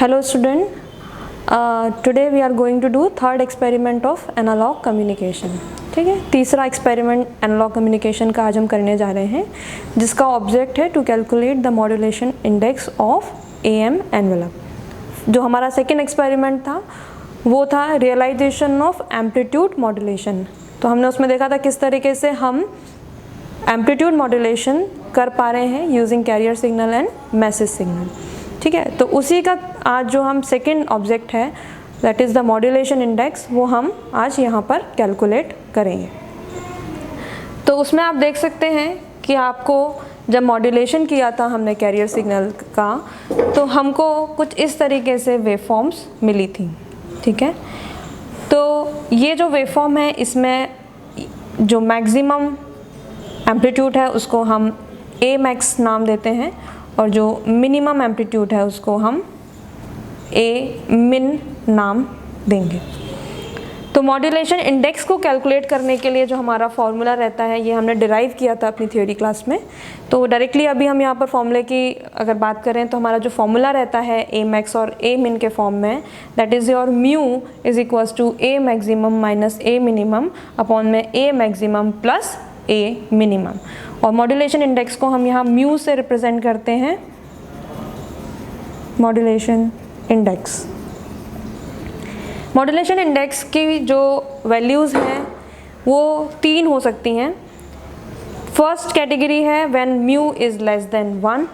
Hello student, today we are going to do third experiment of analog communication. ठीक है, तीसरा experiment analogue communication का आज हम करने जा रहे हैं, जिसका ऑब्जेक्ट है to calculate the modulation index of AM envelope. जो हमारा सेकेंड एक्सपेरिमेंट था वो था रियलाइजेशन ऑफ एम्पलीट्यूड मॉड्यूलेशन। तो हमने उसमें देखा था किस तरीके से हम एम्पलीट्यूड मॉड्यूलेशन कर पा रहे हैं using carrier signal and message signal. ठीक है, तो उसी का आज जो हम सेकेंड ऑब्जेक्ट है that is the modulation index, वो हम आज यहाँ पर कैलकुलेट करेंगे। तो उसमें आप देख सकते हैं कि आपको जब मॉड्यूलेशन किया था हमने कैरियर सिग्नल का, तो हमको कुछ इस तरीके से वेवफॉर्म्स मिली थी। ठीक है, तो ये जो वेवफॉर्म है इसमें जो मैक्सिमम एम्पलीट्यूड है उसको हम A मैक्स नाम देते हैं और जो मिनिमम एम्पलीट्यूड है उसको हम A मिन नाम देंगे। तो मॉड्यूलेशन इंडेक्स को कैलकुलेट करने के लिए जो हमारा फॉर्मूला रहता है ये हमने डिराइव किया था अपनी थ्योरी क्लास में। तो डायरेक्टली अभी हम यहाँ पर फॉर्मूले की अगर बात करें तो हमारा जो फॉर्मूला रहता है A मैक्स और A मिन के फॉर्म में, that is your mu is equals to A maximum minus A minimum upon में A maximum plus A minimum. और मॉड्यूलेशन इंडेक्स को हम यहाँ म्यू से रिप्रेजेंट करते हैं, मॉड्यूलेशन इंडेक्स। मॉड्यूलेशन इंडेक्स की जो वैल्यूज़ हैं वो तीन हो सकती हैं। फर्स्ट कैटेगरी है when mu is less than 1,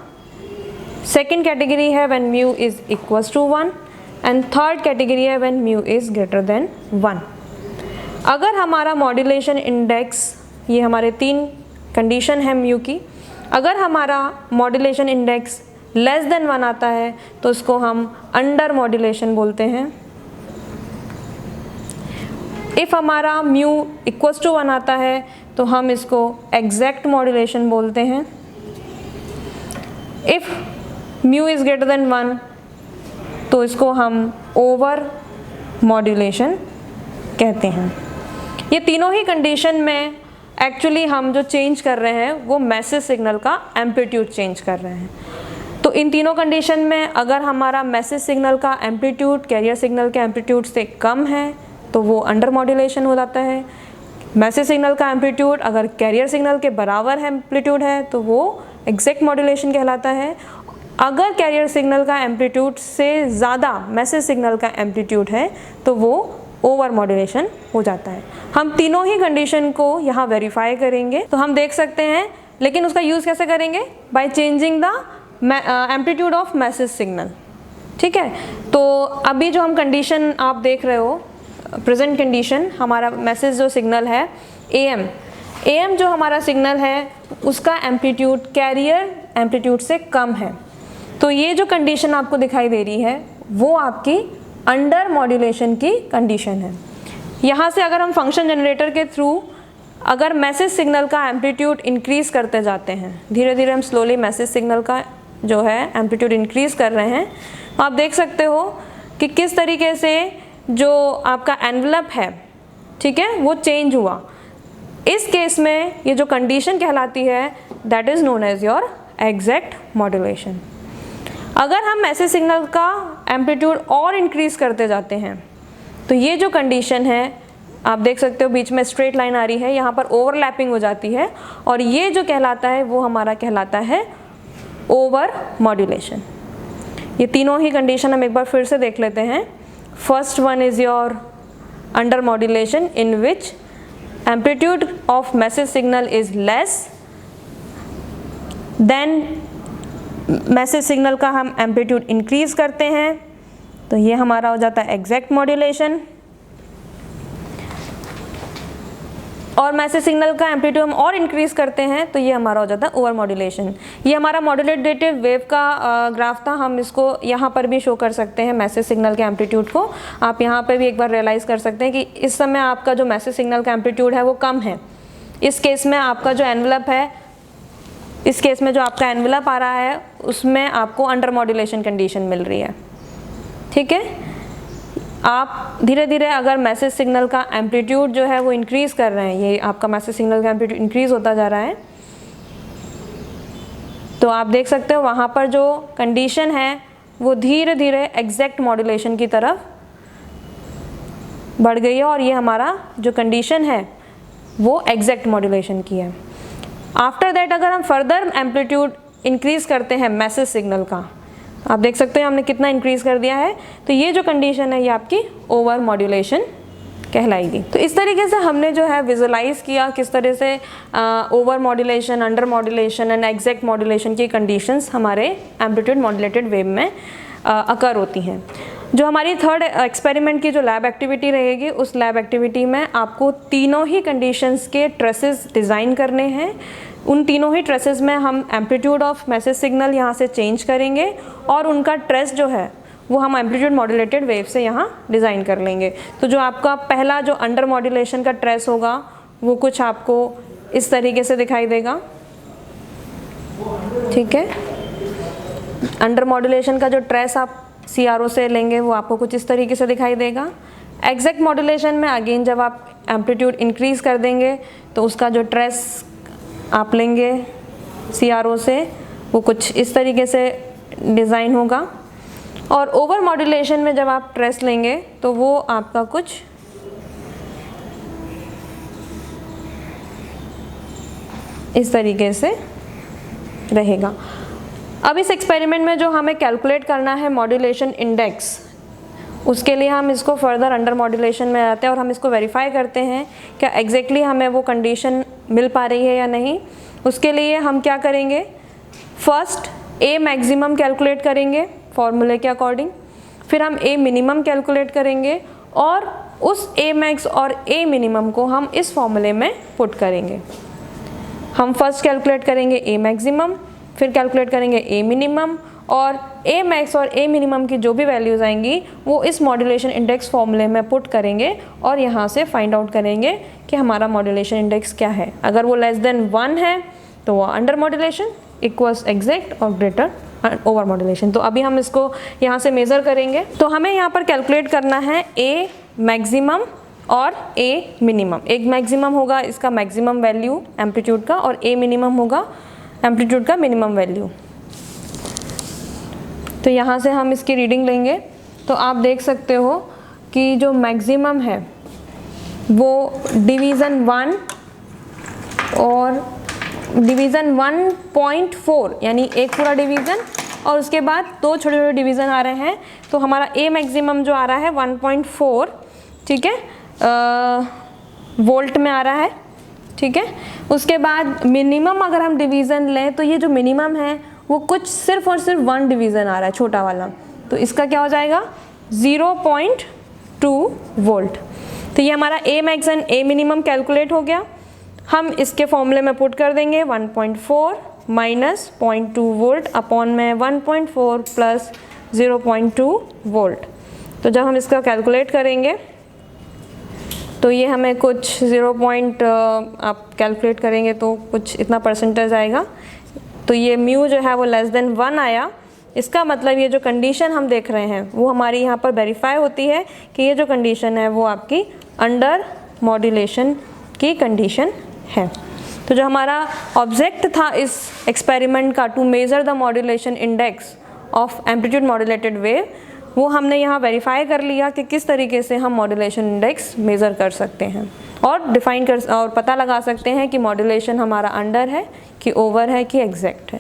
second category है when mu is equals to 1 and third category है when mu is greater than 1। अगर हमारा मॉड्यूलेशन इंडेक्स, ये हमारे तीन कंडीशन है म्यू की, अगर हमारा मॉड्यूलेशन इंडेक्स लेस देन 1 आता है तो उसको हम अंडर मॉड्यूलेशन बोलते हैं। इफ़ हमारा म्यू इक्वल्स टू 1 आता है तो हम इसको एग्जैक्ट मॉड्यूलेशन बोलते हैं। If mu is greater than 1 तो इसको हम ओवर मॉड्यूलेशन कहते हैं। ये तीनों ही कंडीशन में एक्चुअली हम जो चेंज कर रहे हैं वो मैसेज सिग्नल का एम्पलीट्यूड चेंज कर रहे हैं। तो इन तीनों कंडीशन में अगर हमारा मैसेज सिग्नल का एम्पलीट्यूड कैरियर सिग्नल के एम्पलीट्यूड से कम है तो वो अंडर मॉड्यूलेशन हो जाता है। मैसेज सिग्नल का एम्पलीट्यूड अगर कैरियर सिग्नल के बराबर है एम्पलीट्यूड है तो वो एग्जैक्ट मॉड्यूलेशन कहलाता है। अगर कैरियर सिग्नल का एम्पलीट्यूड से ज़्यादा मैसेज सिग्नल का एम्पलीट्यूड है तो वो ओवर मॉड्यूलेशन हो जाता है। हम तीनों ही कंडीशन को यहाँ वेरीफाई करेंगे तो हम देख सकते हैं, लेकिन उसका यूज़ कैसे करेंगे? By changing the amplitude of message signal. ठीक है, तो अभी जो हम कंडीशन आप देख रहे हो प्रेजेंट कंडीशन, हमारा मैसेज जो सिग्नल है AM जो हमारा सिग्नल है उसका एम्पलीट्यूड कैरियर एम्पलीट्यूड से कम है। तो ये जो कंडीशन आपको दिखाई दे रही है वो आपकी अंडर मॉड्यूलेशन की कंडीशन है। यहाँ से अगर हम फंक्शन जनरेटर के थ्रू अगर मैसेज सिग्नल का एम्पलीट्यूड इंक्रीज़ करते जाते हैं, धीरे धीरे हम स्लोली मैसेज सिग्नल का जो है एम्पलीट्यूड इंक्रीज़ कर रहे हैं, आप देख सकते हो कि किस तरीके से जो आपका एनवलप है, ठीक है, वो चेंज हुआ। इस केस में ये जो कंडीशन कहलाती है that is known as your exact modulation. अगर हम मैसेज सिग्नल का एम्पलीट्यूड और इंक्रीज़ करते जाते हैं तो ये जो कंडीशन है आप देख सकते हो बीच में स्ट्रेट लाइन आ रही है, यहाँ पर ओवरलैपिंग हो जाती है और ये जो कहलाता है वो हमारा कहलाता है ओवर मॉड्यूलेशन। ये तीनों ही कंडीशन हम एक बार फिर से देख लेते हैं। First one is your under modulation in which amplitude of message signal is less then message signal का हम एम्पलीट्यूड इंक्रीज़ करते हैं तो ये हमारा हो जाता है एग्जैक्ट मॉड्यूलेशन। और मैसेज सिग्नल का एम्पलीट्यूड हम और इंक्रीज़ करते हैं तो ये हमारा हो जाता है ओवर मॉड्यूलेशन। ये हमारा मॉड्यूलेटेड वेव का ग्राफ था, हम इसको यहाँ पर भी शो कर सकते हैं मैसेज सिग्नल के एम्पलीट्यूड को। आप यहाँ पर भी एक बार रियलाइज़ कर सकते हैं कि इस समय आपका जो मैसेज सिग्नल का एम्पलीट्यूड है वो कम है। इस केस में आपका जो एनवलप है, इस केस में जो आपका एनवलप आ रहा है उसमें आपको अंडर मॉड्यूलेशन कंडीशन मिल रही है। ठीक है, आप धीरे धीरे अगर मैसेज सिग्नल का एम्पलीट्यूड जो है वो इंक्रीज़ कर रहे हैं, ये आपका मैसेज सिग्नल का एम्पलीट्यूड इंक्रीज़ होता जा रहा है, तो आप देख सकते हो वहाँ पर जो कंडीशन है वो धीरे धीरे एग्जैक्ट मॉड्यूलेशन की तरफ बढ़ गई है और ये हमारा जो कंडीशन है वो एग्जैक्ट मॉड्यूलेशन की है। आफ्टर दैट अगर हम फर्दर एम्पलीट्यूड इंक्रीज़ करते हैं मैसेज सिग्नल का, आप देख सकते हैं हमने कितना इंक्रीज़ कर दिया है, तो ये जो कंडीशन है ये आपकी ओवर मॉड्यूलेशन कहलाएगी। तो इस तरीके से हमने जो है विजुलाइज किया किस तरह से over modulation, under modulation and exact modulation की कंडीशंस हमारे एम्पलीट्यूड मॉड्यूलेटेड वेव में अकर होती हैं। जो हमारी थर्ड एक्सपेरिमेंट की जो लैब एक्टिविटी रहेगी, उस लैब एक्टिविटी में आपको तीनों ही कंडीशंस के ट्रेसेस डिज़ाइन करने हैं। उन तीनों ही ट्रेसेस में हम एम्पलीट्यूड ऑफ मैसेज सिग्नल यहाँ से चेंज करेंगे और उनका ट्रेस जो है वो हम एम्पलीट्यूड मॉड्यूलेटेड वेव से यहाँ डिज़ाइन कर लेंगे। तो जो आपका पहला जो अंडर मॉड्यूलेशन का ट्रेस होगा वो कुछ आपको इस तरीके से दिखाई देगा, ठीक है। अंडर मॉड्यूलेशन का जो ट्रेस आप CRO से लेंगे वो आपको कुछ इस तरीके से दिखाई देगा। एग्जैक्ट मॉड्यूलेशन में अगेन जब आप एम्पलीट्यूड इंक्रीज़ कर देंगे तो उसका जो ट्रेस आप लेंगे CRO से वो कुछ इस तरीके से डिज़ाइन होगा। और ओवर मॉड्यूलेशन में जब आप ट्रेस लेंगे तो वो आपका कुछ इस तरीके से रहेगा। अब इस एक्सपेरिमेंट में जो हमें कैलकुलेट करना है मॉड्यूलेशन इंडेक्स, उसके लिए हम इसको फर्दर अंडर मॉड्यूलेशन में आते हैं और हम इसको वेरीफाई करते हैं क्या एग्जैक्टली हमें वो कंडीशन मिल पा रही है या नहीं। उसके लिए हम क्या करेंगे, फर्स्ट A मैक्सिमम कैलकुलेट करेंगे फॉर्मूले के अकॉर्डिंग, फिर हम A मिनिमम कैलकुलेट करेंगे और उस A मैक्स और A मिनिमम को हम इस फॉर्मूले में पुट करेंगे। हम फर्स्ट कैलकुलेट करेंगे A मैक्सिमम, फिर कैलकुलेट करेंगे A मिनिमम और A मैक्स और A मिनिमम की जो भी वैल्यूज़ आएंगी वो इस मॉड्यूलेशन इंडेक्स फॉर्मूले में पुट करेंगे और यहाँ से फाइंड आउट करेंगे कि हमारा मॉड्यूलेशन इंडेक्स क्या है। अगर वो लेस देन 1 है तो वो अंडर मॉड्यूलेशन, इक्वल्स एग्जैक्ट और ग्रेटर ओवर मॉड्यूलेशन। तो अभी हम इसको यहाँ से मेज़र करेंगे। तो हमें यहाँ पर कैलकुलेट करना है A मैक्सिमम और A मिनिमम। एक मैक्सिमम होगा इसका मैक्सिमम वैल्यू एम्पलीट्यूड का और A मिनिमम होगा एम्पलीट्यूड का मिनिमम वैल्यू। तो यहाँ से हम इसकी रीडिंग लेंगे तो आप देख सकते हो कि जो मैक्सिमम है वो डिवीज़न 1 और डिवीज़न 1.4 यानी एक पूरा डिवीज़न और उसके बाद दो छोटे छोटे डिवीज़न आ रहे हैं। तो हमारा A मैक्सिमम जो आ रहा है 1.4, ठीक है, वोल्ट में आ रहा है, ठीक है। उसके बाद मिनिमम अगर हम डिवीज़न लें तो ये जो मिनिमम है वो कुछ सिर्फ और सिर्फ 1 डिवीज़न आ रहा है, छोटा वाला, तो इसका क्या हो जाएगा 0.2 वोल्ट। तो ये हमारा A max and A minimum calculate हो गया। हम इसके फॉर्मूले में पुट कर देंगे 1.4 माइनस 0.2 वोल्ट अपॉन में 1.4 प्लस 0.2 वोल्ट। तो जब हम इसका कैलकुलेट करेंगे तो ये हमें कुछ आप कैलकुलेट करेंगे तो कुछ इतना परसेंटेज आएगा। तो ये म्यू जो है वो लेस देन 1 आया। इसका मतलब ये जो कंडीशन हम देख रहे हैं वो हमारी यहाँ पर वेरीफाई होती है कि ये जो कंडीशन है वो आपकी अंडर मॉड्यूलेशन की कंडीशन है। तो जो हमारा ऑब्जेक्ट था इस एक्सपेरिमेंट का, to measure the modulation index of amplitude modulated wave, वो हमने यहाँ वेरीफाई कर लिया कि किस तरीके से हम मॉड्यूलेशन इंडेक्स मेज़र कर सकते हैं और डिफाइन कर और पता लगा सकते हैं कि मॉड्यूलेशन हमारा अंडर है कि ओवर है कि एग्जैक्ट है।